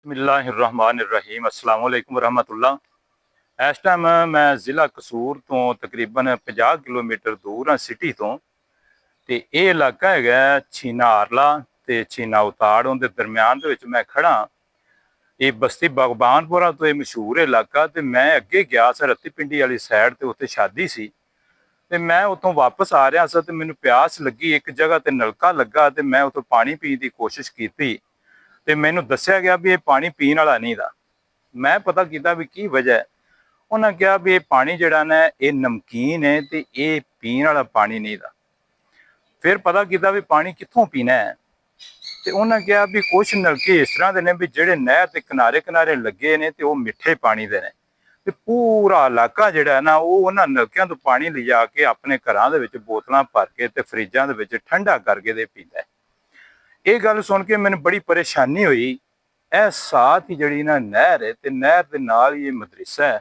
बिस्मिल्लाहिर्रहमानिर्रहीम अस्सलाम वालेकुम वरहमतुल्लाह। इस टाइम मैं ज़िला कसूर तो तकरीबन 50 किलोमीटर दूर हाँ सिटी तो ते ये इलाका है छीनारला ते छीना उताड़ उनके दरम्यान मैं खड़ा। ये बस्ती बागबानपुरा तो ये मशहूर इलाका ते मैं अगे गया सा रत्ती पिंडी वाली साइड ते उत्थे शादी सी ते मैं उतों वापस आ रहा सा ते मैनू प्यास लगी। एक जगह ते नलका लगा ते मैं उतों पानी पीने की कोशिश की ते मैनू दस्या गया भी ये पानी पीने वाला नहीं था। मैं पता किया भी की वजह है। उन्होंने कहा भी ये पानी जड़ा ना ये नमकीन है ते ये पीने वाला पानी नहीं था। फिर पता किया भी पानी कितों पीना है ते उन्होंने कहा भी कुछ नलके इस तरह के ने भी जेडे नहर के किनारे किनारे लगे ने ते वो मिठे पानी दे ने ते पूरा इलाका जड़ा है ना वो उन्होंने नलकों तो पानी लिजा के अपने घरों के बोतलों भर के ते फ्रिजां दे विच ठंडा करके दे पींदा है। ये गल सुन के मैंने बड़ी परेशानी हुई। ए साथ ही जड़ी ना नहर है ते नहर के नाल ये मदरसा है।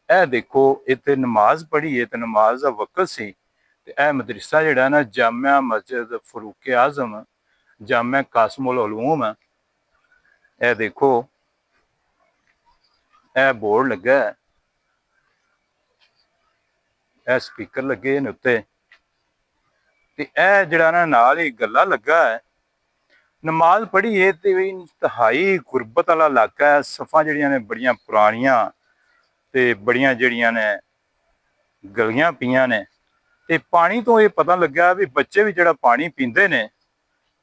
ए देखो इतने नमाज पढ़ी है तो नमाज का वक्त सी। ए मदरसा जड़ा ना जामिया मस्जिद फरूक आजम जामिया कासमुल उलूम है। ए देखो ए बोर्ड लगा है, ए स्पीकर लगे ने उत्ते ते ए जड़ा ना नाल ही गला लगा है। नमाज पढ़ी है तो इंतहाई गुरबत वाला इलाका है। सफा जड़ियां ने बड़ियां पुरानियां ते बड़ियां जड़ियां ने गलियां पियां ने ते पानी तो ये पता लगा भी बच्चे भी जड़ा पानी पींदे ने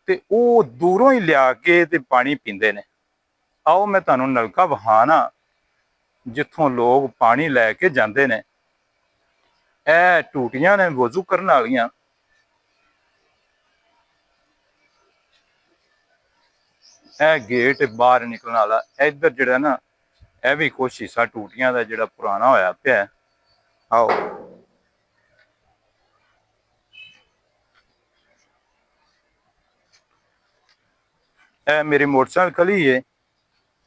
ते वो दूरों ही लिया के ते पानी पींदे ने। आओ मैं तुहानू नलका वहाना जिथों लोग पानी लैके जांदे ने। ए टूटियां ने वजू करने वालियां। ए गेट बाहर निकलने वाला इधर जड़ा ना यह भी कुछ हिस्सा टूटियां का जड़ा पुराना होया पिया। आओ ए मेरी मोटरसाइकिल खली है।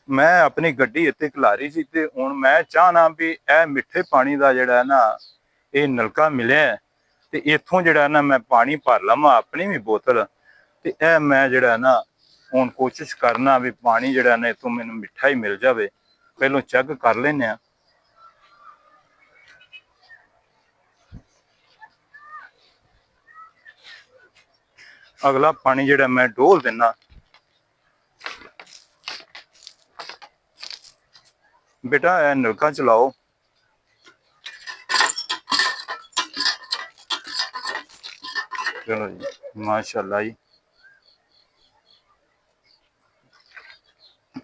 मैं अपनी गड्डी इत्थे खलारी सी ते हुण मैं चाहना भी ए मिठे पानी का जड़ा ना ये नलका मिले ते इत्थों जड़ा ना मैं पानी भर लवां अपनी भी बोतल ते ए मैं जड़ा ना हुण कोशिश करना भी पानी जड़ा ना इत्थों मैनूं मिठा ही मिल जावे। पहलों चेक कर लेने आ। अगला पानी जड़ा मैं डोल देना। बेटा ए नलका चलाओ। चलो जी माशाल्लाह जी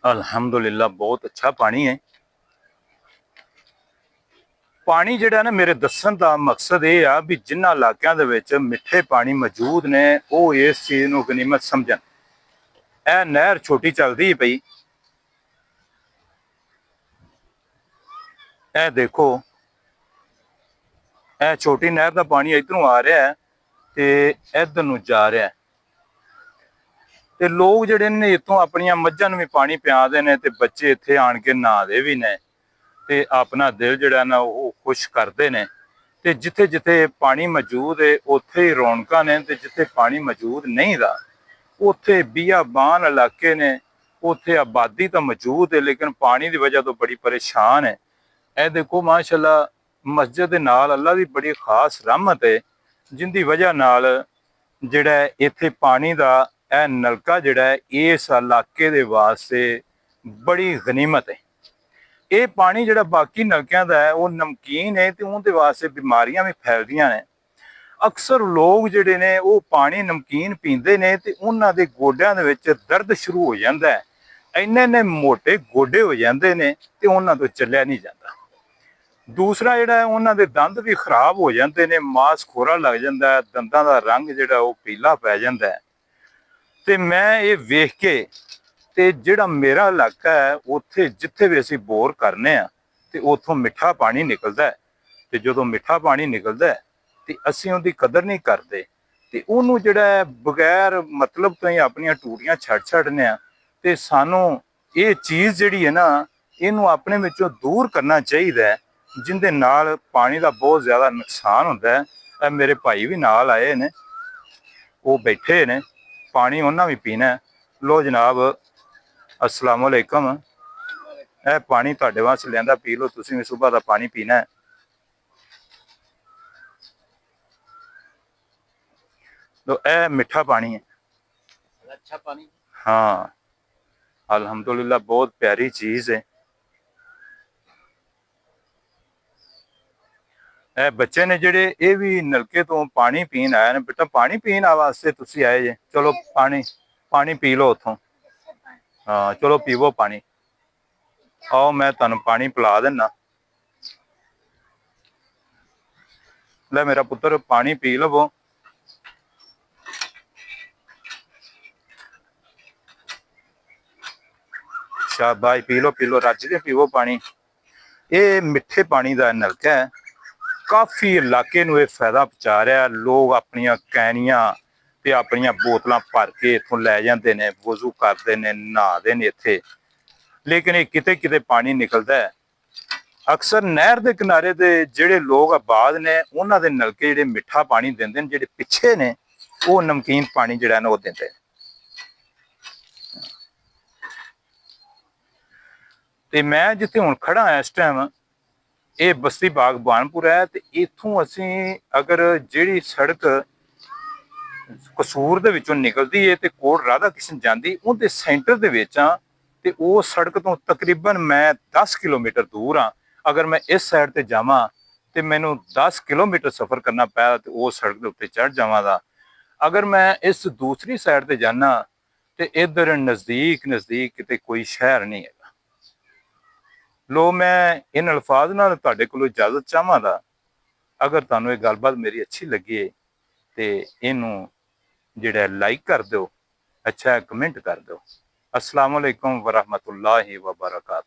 अल्हम्दुलिल्लाह बहुत अच्छा पानी है। पानी जड़ा ना मेरे दसन का मकसद ये आ भी जिन्हां इलाकों दे विच मिठे पानी मौजूद ने वो इस चीज़ नूं गनीमत समझन। ए नहर छोटी चलती है पई। ए देखो ए छोटी नहर का पानी इधरों आ रहा है ते इधर नूं जा रहा है ते लोग जड़े ने इत्थों अपनियां मझां नूं भी पानी पियादे ने ते बच्चे इत्थे आण के नहादे भी ने ते अपना दिल जड़ा ना वो खुश करते ने। ते जिथे जिथे पानी मौजूद है उत्थे ही रौनकां ने ते जिथे पानी मौजूद नहीं दा उत्थे बियाबान इलाके ने। उत्थे आबादी तो मौजूद है लेकिन पानी की वजह तो बड़ी परेशान है। ए देखो माशाल्लाह मस्जिद दे नाल अल्लाह की बड़ी खास रहमत है जिंदी वजह नाल जिहड़ा इत्थे पानी का यह नलका जिहड़ा इस इलाके दे वास्ते बड़ी गनीमत है। ये पानी जिहड़ा बाकी नलकों का है वो नमकीन है तो उनके वास्ते बीमारियां भी फैलदियां ने। अक्सर लोग जिहड़े ने वो पानी नमकीन पींदे ने ते उन्हां दे गोड्यां दे विच दर्द शुरू हो जाता है। इन्ने इन्ने मोटे गोडे हो जाते हैं ते उन्हां तो चलिया नहीं जाता। दूसरा जिहड़ा है उन्हां दे दंद भी खराब हो जाते हैं, मास खोरा लग जाता है, दंदां दा रंग जिहड़ा वो पीला पै जाता है। ते मैं ये वेख के ते जिहड़ा मेरा इलाका है उत्थे जिथे भी असीं बोर करने आ ते उत्थों मिठा पानी निकलदा है ते जदों मिठा पानी निकलदा है ते असीं उहदी कदर नहीं करते ते उहनूं जिहड़ा है बगैर मतलब तो ही अपनियां टूटियां छड्ड छड्डने आ ते सानूं ये चीज़ जिहड़ी है ना इहनूं अपने विचों दूर करना चाहिदा है जिंदे नाल पानी का बहुत ज़्यादा नुकसान होंदा है। मेरे भाई भी नाल आए ने वो बैठे ने पानी उन्हें भी पीना है। लो जनाब अस्सलाम वालेकुम। ਇਹ ਪਾਣੀ ਤੁਹਾਡੇ ਵਾਸਤੇ ਲਿਆਂਦਾ, ਪੀ ਲਓ, ਤੁਸੀਂ ਵੀ ਸਵੇਰ ਦਾ ਪਾਣੀ ਪੀਣਾ ਹੈ। तो ਇਹ ਮਿੱਠਾ ਪਾਣੀ ਹੈ। अच्छा पानी। हाँ, अल्हम्दुलिल्लाह बहुत प्यारी चीज है। ਇਹ ਬੱਚੇ ਨੇ ਜਿਹੜੇ ਇਹ ਵੀ ਨਲਕੇ ਤੋਂ ਪਾਣੀ ਪੀਣ ਆਏ ਨੇ। ਬੇਟਾ ਪਾਣੀ ਪੀਣ ਵਾਸਤੇ ਤੁਸੀਂ ਆਏ ਜੇ, ਚਲੋ ਪਾਣੀ ਪੀ ਲਓ ਉਥੋਂ। ਹਾਂ ਚਲੋ ਪੀਵੋ ਪਾਣੀ। ਆਓ ਮੈਂ ਤੁਹਾਨੂੰ ਪਾਣੀ ਪਿਲਾ ਦਿੰਨਾ। ਲੈ ਮੇਰਾ ਪੁੱਤਰ ਪਾਣੀ ਪੀ ਲਵੋ। ਸ਼ਾਬਾਸ਼, ਪੀ ਲਓ ਰੱਜ ਕੇ ਪੀਵੋ ਪਾਣੀ। ਇਹ ਮਿੱਠੇ ਪਾਣੀ ਦਾ ਨਲਕਾ ਹੈ। ਕਾਫੀ ਇਲਾਕੇ ਨੂੰ ਇਹ ਫਾਇਦਾ ਪਹੁੰਚਾ ਰਿਹਾ। ਲੋਕ ਆਪਣੀਆਂ ਕੈਨੀਆਂ ਤੇ ਆਪਣੀਆਂ ਬੋਤਲਾਂ ਭਰ ਕੇ ਇੱਥੋਂ ਲੈ ਜਾਂਦੇ ਨੇ, ਵਜ਼ੂ ਕਰਦੇ ਨੇ, ਨਹਾਦੇ ਨੇ ਇੱਥੇ। ਲੇਕਿਨ ਇਹ ਕਿਤੇ ਕਿਤੇ ਪਾਣੀ ਨਿਕਲਦਾ ਹੈ। ਅਕਸਰ ਨਹਿਰ ਦੇ ਕਿਨਾਰੇ ਦੇ ਜਿਹੜੇ ਲੋਕ ਆਬਾਦ ਨੇ ਉਹਨਾਂ ਦੇ ਨਲਕੇ ਜਿਹੜੇ ਮਿੱਠਾ ਪਾਣੀ ਦਿੰਦੇ ਨੇ, ਜਿਹੜੇ ਪਿੱਛੇ ਨੇ ਉਹ ਨਮਕੀਨ ਪਾਣੀ ਜਿਹੜਾ ਨਾ ਉਹ ਦਿੰਦੇ ਨੇ। ਤੇ ਮੈਂ ਜਿੱਥੇ ਹੁਣ ਖੜਾ ਇਸ ਟਾਈਮ, ਇਹ ਬਸਤੀ ਬਾਗ ਬਾਨਪੁਰ ਹੈ। ਤੇ ਇੱਥੋਂ ਅਸੀਂ ਅਗਰ ਜਿਹੜੀ ਸੜਕ ਕਸੂਰ ਦੇ ਵਿੱਚੋਂ ਨਿਕਲਦੀ ਹੈ ਤੇ ਕੋਟ ਰਾਧਾ ਕ੍ਰਿਸ਼ਨ ਜਾਂਦੀ, ਉਹਦੇ ਸੈਂਟਰ ਦੇ ਵਿੱਚ ਆ। ਤੇ ਉਹ ਸੜਕ ਤੋਂ ਤਕਰੀਬਨ ਮੈਂ 10 ਕਿਲੋਮੀਟਰ ਦੂਰ ਆ। ਅਗਰ ਮੈਂ ਇਸ ਸਾਈਡ ਤੇ ਜਾਵਾਂ ਤੇ ਮੈਨੂੰ 10 ਕਿਲੋਮੀਟਰ ਸਫ਼ਰ ਕਰਨਾ ਪਿਆ ਤੇ ਉਹ ਸੜਕ ਦੇ ਉੱਤੇ ਚੜ ਜਾਵਾਂਗਾ। ਅਗਰ ਮੈਂ ਇਸ ਦੂਸਰੀ ਸਾਈਡ ਤੇ ਜਾਣਾ ਤੇ ਇੱਧਰ ਨਜ਼ਦੀਕ ਕਿਤੇ ਕੋਈ ਸ਼ਹਿਰ ਨਹੀਂ ਹੈਗਾ। ਲੋ ਮੈਂ ਇਨ ਅਲਫਾਜ਼ ਨਾਲ ਤੁਹਾਡੇ ਕੋਲੋਂ ਇਜਾਜ਼ਤ ਚਾਹਾਂਗਾ। ਅਗਰ ਤੁਹਾਨੂੰ ਇਹ ਗੱਲਬਾਤ ਮੇਰੀ ਅੱਛੀ ਲੱਗੀ ਤੇ ਇਹਨੂੰ ਜਿਹੜਾ ਲਾਈਕ ਕਰ ਦਿਓ, ਅੱਛਾ ਕਮੈਂਟ ਕਰ ਦਿਓ। अस्सलाम वालेकुम वरहमतुल्लाहि वबरकातुहू।